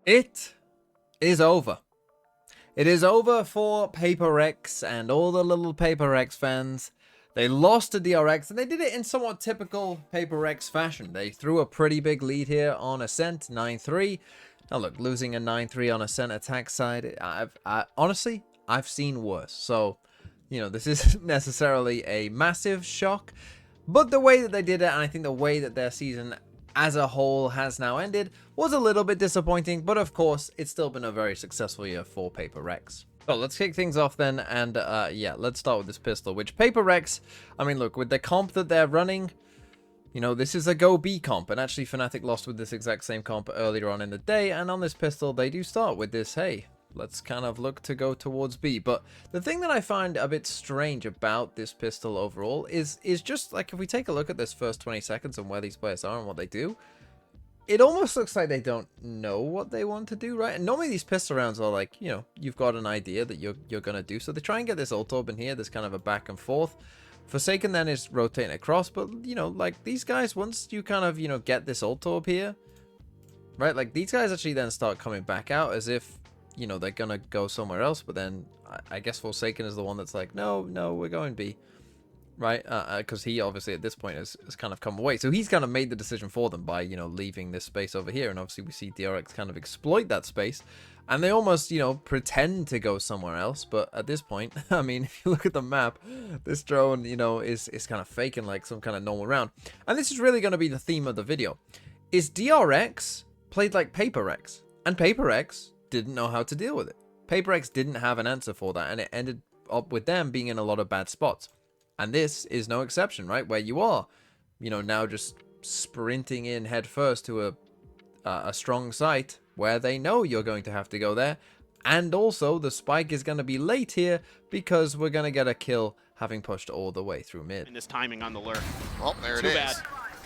It is over. It is over for Paper Rex and all the little Paper Rex fans. They lost to DRX, and they did it in somewhat typical Paper Rex fashion. They threw a pretty big lead here on Ascent, 9-3. Now look, losing a 9-3 on Ascent attack side, honestly, I've seen worse. So, you know, this isn't necessarily a massive shock. But the way that they did it, and I think the way that their season as a whole has now ended, was a little bit disappointing, but of course, it's still been a very successful year for Paper Rex. So let's kick things off then, and yeah, let's start with this pistol, which Paper Rex, I mean, look, with the comp that they're running, you know, this is a Go B comp, and actually Fnatic lost with this exact same comp earlier on in the day, and on this pistol, they do start with this, hey, let's kind of look to go towards B. But the thing that I find a bit strange about this pistol overall is just like, if we take a look at this first 20 seconds and where these players are and what they do, it almost looks like they don't know what they want to do, right? And normally these pistol rounds are like, you know, you've got an idea that you're going to do. So they try and get this ult orb in here. There's kind of a back and forth. Forsaken then is rotating across. But, you know, like these guys, once you kind of, you know, get this ult orb here, right? Like these guys actually then start coming back out as if, you know, they're going to go somewhere else. But then I guess Forsaken is the one that's like, no, we're going B. Right, because he obviously at this point has kind of come away. So he's kind of made the decision for them by, you know, leaving this space over here. And obviously we see DRX kind of exploit that space. And they almost, you know, pretend to go somewhere else. But at this point, I mean, if you look at the map, this drone, you know, is kind of faking like some kind of normal round. And this is really going to be the theme of the video. Is DRX played like Paper Rex? And Paper Rex didn't know how to deal with it. Paper Rex didn't have an answer for that. And it ended up with them being in a lot of bad spots. And this is no exception, right? Where you are, you know, now just sprinting in head first to a strong site where they know you're going to have to go there. And also the spike is going to be late here because we're going to get a kill having pushed all the way through mid. And this timing on the lurk. Well, there Too it is. bad.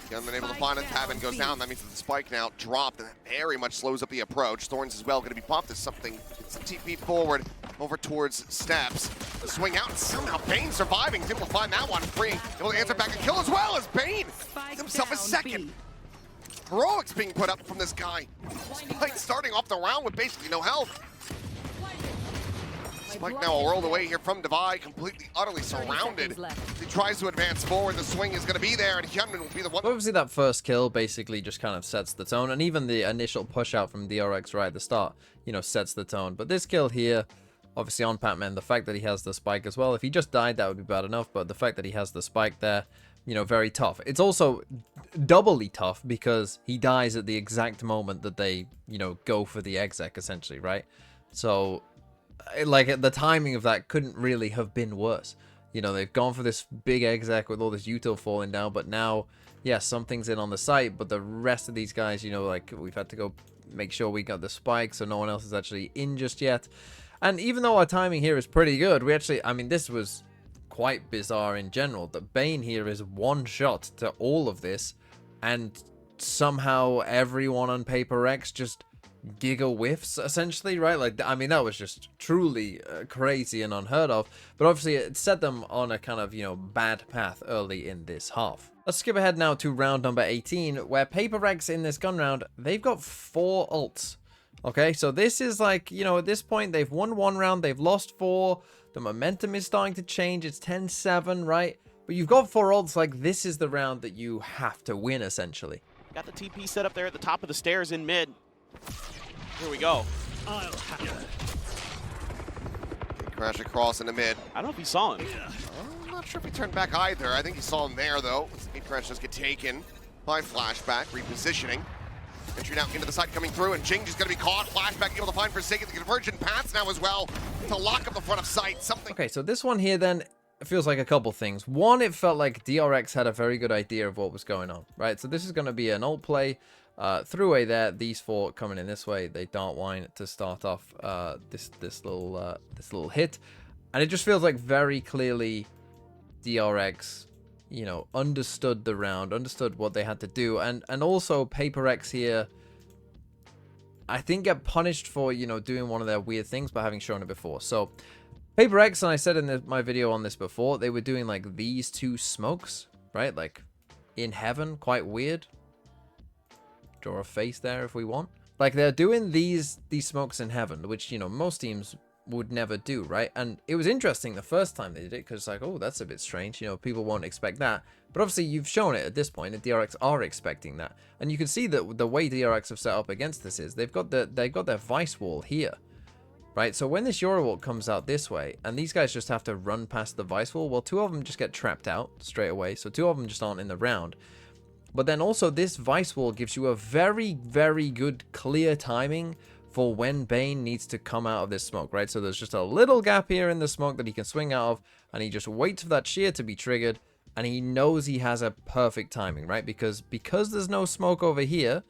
He hasn't been able to find it. Tabin goes down. That means that the spike now dropped, and that very much slows up the approach. Thorns as well going to be popped as something. Some TP forward over towards Steps. The swing out, and somehow Bane surviving. He's able to find that one free. Able to answer back and kill as well as Bane himself a second. Heroics being put up from this guy. Spike starting off the round with basically no health. Spike now a world away here from Divide, completely, utterly surrounded. He tries to advance forward. The swing is going to be there, and Hyunmin will be the one. Obviously, that first kill basically just kind of sets the tone, and even the initial push out from DRX right at the start, you know, sets the tone. But this kill here, obviously on Pac-Man, the fact that he has the spike as well, if he just died, that would be bad enough, but the fact that he has the spike there, you know, very tough. It's also doubly tough because he dies at the exact moment that they, you know, go for the exec, essentially, right? So, like, the timing of that couldn't really have been worse. You know, they've gone for this big exec with all this util falling down, but now, yeah, something's in on the site, but the rest of these guys, you know, like, we've had to go make sure we got the spike, so no one else is actually in just yet. And even though our timing here is pretty good, we actually, I mean, this was quite bizarre in general, that Bane here is one shot to all of this, and somehow everyone on Paper Rex just giggle whiffs, essentially, right? Like, I mean, that was just truly crazy and unheard of, but obviously it set them on a kind of, you know, bad path early in this half. Let's skip ahead now to round number 18, where Paper Rex in this gun round, they've got 4 ults. Okay, so this is like, you know, at this point, they've won 1 round, they've lost 4, the momentum is starting to change, it's 10-7, right? But you've got 4 ults, like, this is the round that you have to win, essentially. Got the TP set up there at the top of the stairs in mid. Here we go. Crash across in the mid. I don't know if he saw him. I'm not sure if he turned back either. I think he saw him there, though. Crash does get taken by Flashback, repositioning. Entry now into the side coming through, and Jing is going to be caught. Flashback able to find Forsaken. The convergent paths now as well to lock up the front of sight. Something. Okay, so this one here then feels like a couple things. One, it felt like DRX had a very good idea of what was going on, right? So this is going to be an ult play. Through away there, these 4 coming in this way. They dart wine to start off this little hit, and it just feels like very clearly DRX, you know, understood the round, understood what they had to do, and also Paper Rex here, I think, get punished for, you know, doing one of their weird things by having shown it before. So Paper Rex, and I said in my video on this before, they were doing like these 2 smokes, right? Like in heaven, quite weird. Draw a face there if we want. Like, they're doing these smokes in heaven, which, you know, most teams would never do, right? And it was interesting the first time they did it, because like, oh, that's a bit strange, you know, people won't expect that. But obviously you've shown it at this point that DRX are expecting that, and you can see that the way DRX have set up against this is they've got their vice wall here, right? So when this Eurovault comes out this way and these guys just have to run past the vice wall, well, 2 of them just get trapped out straight away, so 2 of them just aren't in the round. But then also this vice wall gives you a very, very good clear timing for when Bane needs to come out of this smoke, right? So there's just a little gap here in the smoke that he can swing out of, and he just waits for that shear to be triggered, and he knows he has a perfect timing, right? Because there's no smoke over here,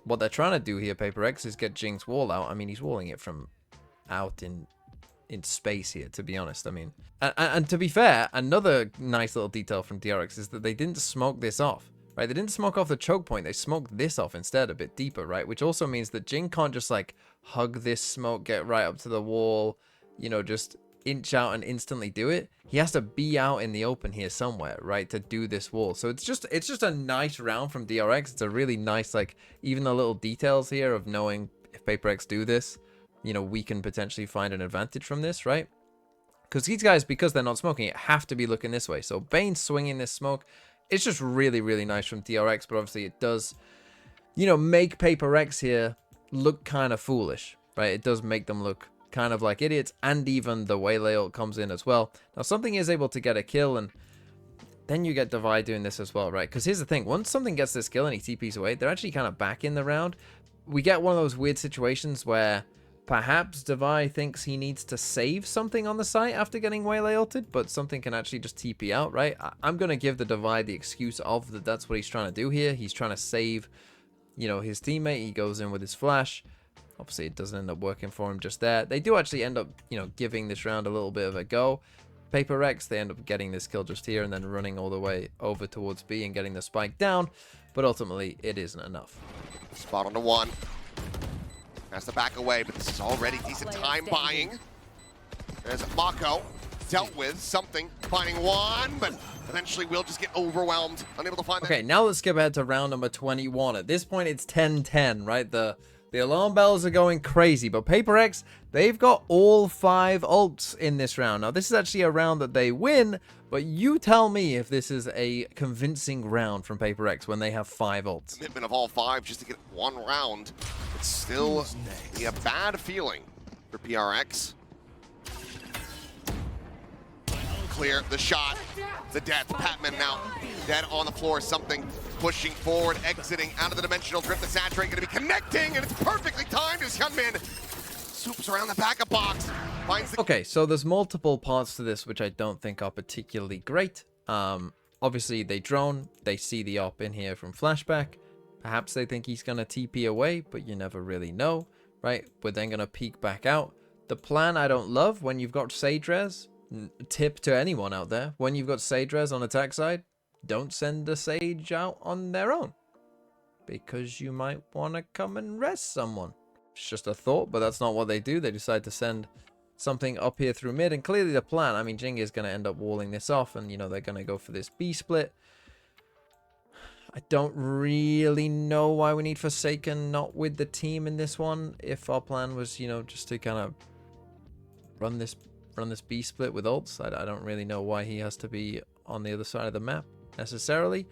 what they're trying to do here, Paper Rex, is get Jing's wall out. I mean, he's walling it from out in space here, to be honest. I mean, and to be fair, another nice little detail from DRX is that they didn't smoke this off. Right, they didn't smoke off the choke point, they smoked this off instead a bit deeper, right? Which also means that Jing can't just like hug this smoke, get right up to the wall, you know, just inch out and instantly do it. He has to be out in the open here somewhere, right, to do this wall. So it's just a nice round from DRX. It's a really nice, like, even the little details here of knowing if Paper X do this, you know, we can potentially find an advantage from this, right? Because these guys, because they're not smoking it, have to be looking this way. So Bane swinging this smoke, it's just really, really nice from DRX, but obviously it does, you know, make Paper Rex here look kind of foolish, right? It does make them look kind of like idiots, and even the Waylay ult comes in as well. Now, something is able to get a kill, and then you get Divide doing this as well, right? Because here's the thing, once something gets this kill and he TPs away, they're actually kind of back in the round. We get one of those weird situations where perhaps Divide thinks he needs to save something on the site after getting Waylay ulted, but something can actually just TP out, right? I'm going to give the Divide the excuse of that that's what he's trying to do here. He's trying to save, you know, his teammate. He goes in with his flash. Obviously, it doesn't end up working for him just there. They do actually end up, you know, giving this round a little bit of a go. Paper Rex, they end up getting this kill just here and then running all the way over towards B and getting the spike down, but ultimately, it isn't enough. Spot on the 1. Has to back away, but this is already decent time buying. There's Mako, dealt with something, finding 1, but eventually will just get overwhelmed, unable to find that. Okay, now let's skip ahead to round number 21. At this point, it's 10-10, right? The alarm bells are going crazy, but Paper X, they've got all 5 ults in this round. Now, this is actually a round that they win, but you tell me if this is a convincing round from Paper X when they have 5 ults. Commitment of all 5 just to get 1 round. It's still a bad feeling for PRX. Clear the shot, the death. Patman now dead on the floor. Something pushing forward, exiting out of the dimensional drift. The saturate going to be connecting, and it's perfectly timed as Hyunmin swoops around the backup box. Finds the Okay, so there's multiple parts to this which I don't think are particularly great. Obviously, they drone. They see the op in here from flashback. Perhaps they think he's going to TP away, but you never really know, right? We're then going to peek back out. The plan I don't love when you've got Sage Res. Tip to anyone out there, when you've got Sage Res on attack side, don't send the Sage out on their own, because you might want to come and rest someone. It's just a thought, but that's not what they do. They decide to send something up here through mid, and clearly the plan, I mean, Jing is going to end up walling this off, and, you know, they're going to go for this B split. I don't really know why we need Forsaken not with the team in this one, if our plan was, you know, just to kind of run this B split with ults. I don't really know why he has to be on the other side of the map necessarily.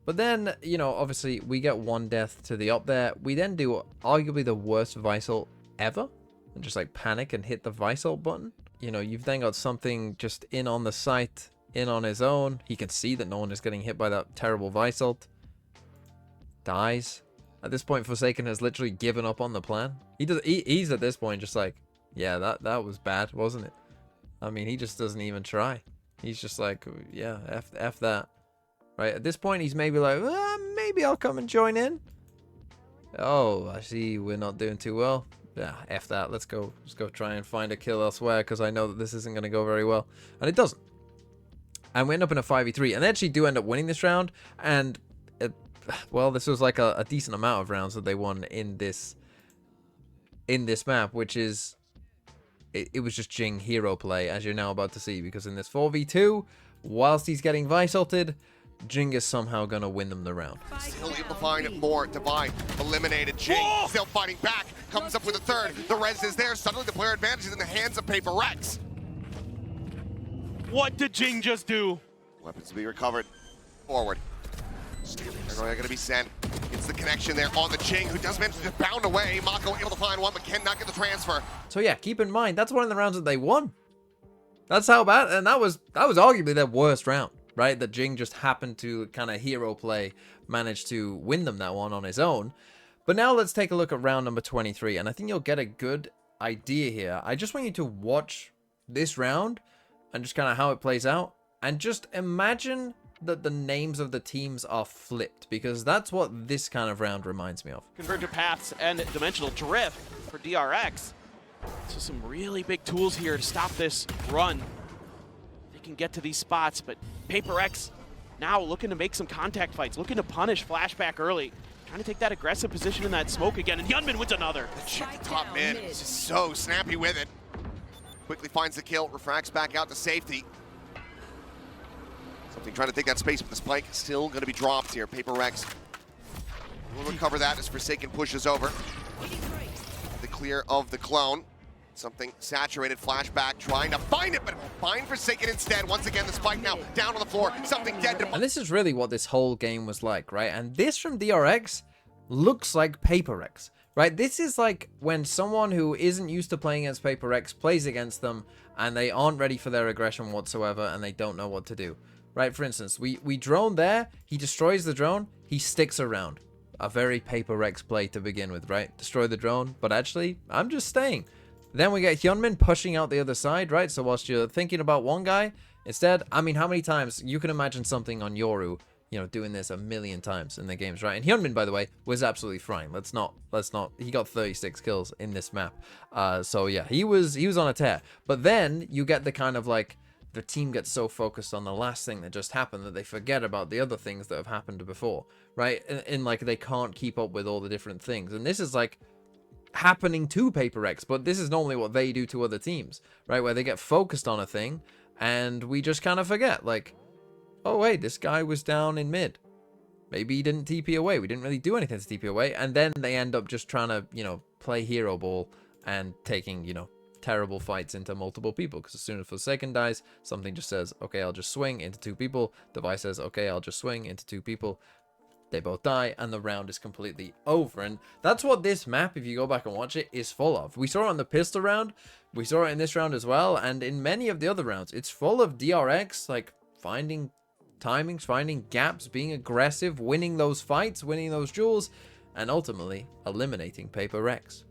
But then, you know, obviously we get 1 death to the up there. We then do arguably the worst Vice ult ever and just like panic and hit the Vice ult button. You know, you've then got something just in on the site, in on his own. He can see that no one is getting hit by that terrible Vice ult. Dies. At this point, Forsaken has literally given up on the plan. He's at this point just like, yeah, that was bad, wasn't it? I mean, he just doesn't even try. He's just like, yeah, F that. Right, at this point, he's maybe like, maybe I'll come and join in. Oh, I see we're not doing too well. Yeah, F that. Let's go try and find a kill elsewhere, because I know that this isn't going to go very well. And it doesn't. And we end up in a 5v3. And they actually do end up winning this round. And, well, this was like a decent amount of rounds that they won in this map, which is... It was just Jing hero play, as you're now about to see, because in this 4v2, whilst he's getting Vice ulted, Jing is somehow gonna win them the round. Still able to find more. Divide. Eliminated. Jing still fighting back. Comes up with a third. The res is there. Suddenly the player advantage is in the hands of Paper Rex. What did Jing just do? Weapons to be recovered. Forward. They're going to be sent. It's the connection there on the Jing, who does manage to bound away. Mako able to find one, but cannot get the transfer. So yeah, keep in mind, that's one of the rounds that they won. That's how bad, and that was arguably their worst round, right? That Jing just happened to kind of hero play, managed to win them that one on his own. But now let's take a look at round number 23, and I think you'll get a good idea here. I just want you to watch this round and just kind of how it plays out, and just imagine that the names of the teams are flipped, because that's what this kind of round reminds me of. Convergent paths and dimensional drift for DRX. So some really big tools here to stop this run. They can get to these spots, but Paper Rex now looking to make some contact fights, looking to punish Flashback early, trying to take that aggressive position in that smoke again, and Hyunmin wins another. The chick top mid is just so snappy with it. Quickly finds the kill, refracts back out to safety. Something trying to take that space, but the spike still going to be dropped here. Paper Rex will recover that as Forsaken pushes over. The clear of the clone. Something saturated. Flashback trying to find it, but find Forsaken instead. Once again, the spike now down on the floor. Something dead to... And this is really what this whole game was like, right? And this from DRX looks like Paper Rex, right? This is like when someone who isn't used to playing against Paper Rex plays against them, and they aren't ready for their aggression whatsoever, and they don't know what to do. Right, for instance, we drone there, he destroys the drone, he sticks around. A very Paper Rex play to begin with, right? Destroy the drone, but actually, I'm just staying. Then we get Hyunmin pushing out the other side, right? So whilst you're thinking about one guy, instead, I mean, how many times, you can imagine something on Yoru, you know, doing this a million times in the games, right? And Hyunmin, by the way, was absolutely fine. Let's not, he got 36 kills in this map. So yeah, he was on a tear. But then you get the kind of like, the team gets so focused on the last thing that just happened that they forget about the other things that have happened before, right? And like they can't keep up with all the different things. And this is like happening to Paper Rex, but this is normally what they do to other teams, right? Where they get focused on a thing and we just kind of forget, like, oh wait, this guy was down in mid. Maybe he didn't TP away. We didn't really do anything to TP away. And then they end up just trying to, you know, play hero ball and taking, you know, terrible fights into multiple people, because as soon as Forsaken dies, something just says, okay, I'll just swing into two people. Device says, okay, I'll just swing into two people. They both die, and the round is completely over. And that's what this map, if you go back and watch it, is full of. We saw it on the pistol round, we saw it in this round as well, and in many of the other rounds, it's full of DRX, like, finding timings, finding gaps, being aggressive, winning those fights, winning those duels, and ultimately eliminating Paper Rex.